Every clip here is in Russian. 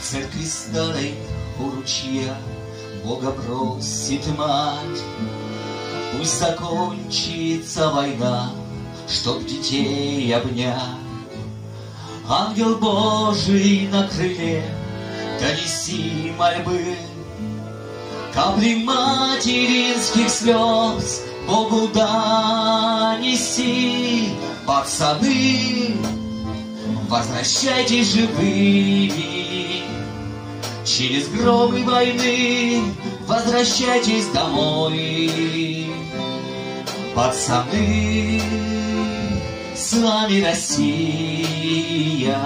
В церкви старой у ручья Бога просит мать, пусть закончится война, чтоб детей обнять. Ангел Божий на крыле, донеси мольбы, капли материнских слез Богу донеси. Пацаны, возвращайтесь живыми, через громы войны возвращайтесь домой. Пацаны, с вами Россия,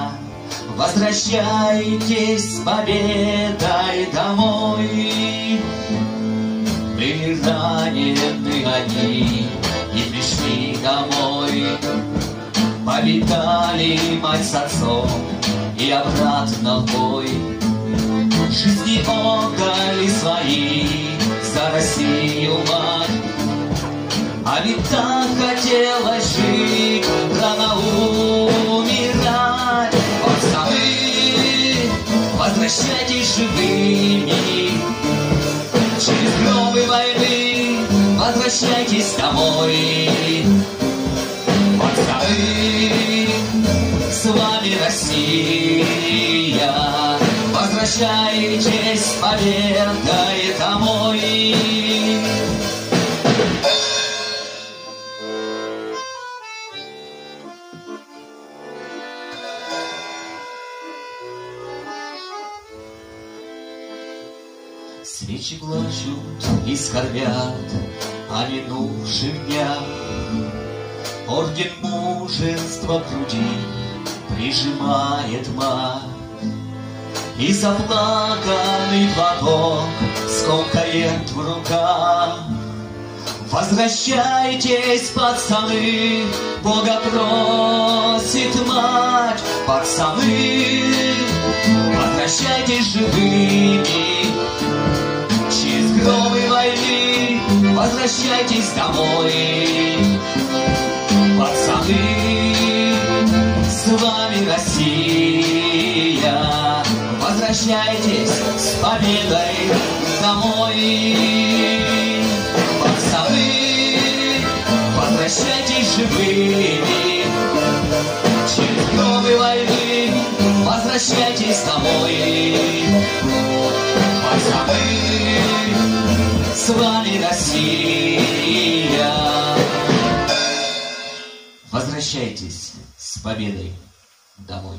возвращайтесь с победой домой. Были ранены они и пришли домой, повидали мать с отцом и обратно в бой. Жизни отдали свои за Россию мать, а ведь так хотелось жить, рано умирать. Пацаны, возвращайтесь живыми, через гробы войны возвращайтесь домой. Пацаны, с вами Россия, возвращайтесь с победой домой. Свечи плачут и скорбят о минувших днях, орден мужества к груди прижимает мать, и заплаканный платок скомкает в руках. Возвращайтесь, пацаны, Бога просит мать. Пацаны, возвращайтесь живыми, через гробы войны возвращайтесь домой. Пацаны, с вами Россия, возвращайтесь с победой домой. Пацаны, возвращайтесь живыми, через гробы войны возвращайтесь домой. Пацаны, с вами Россия, возвращайтесь с победой домой.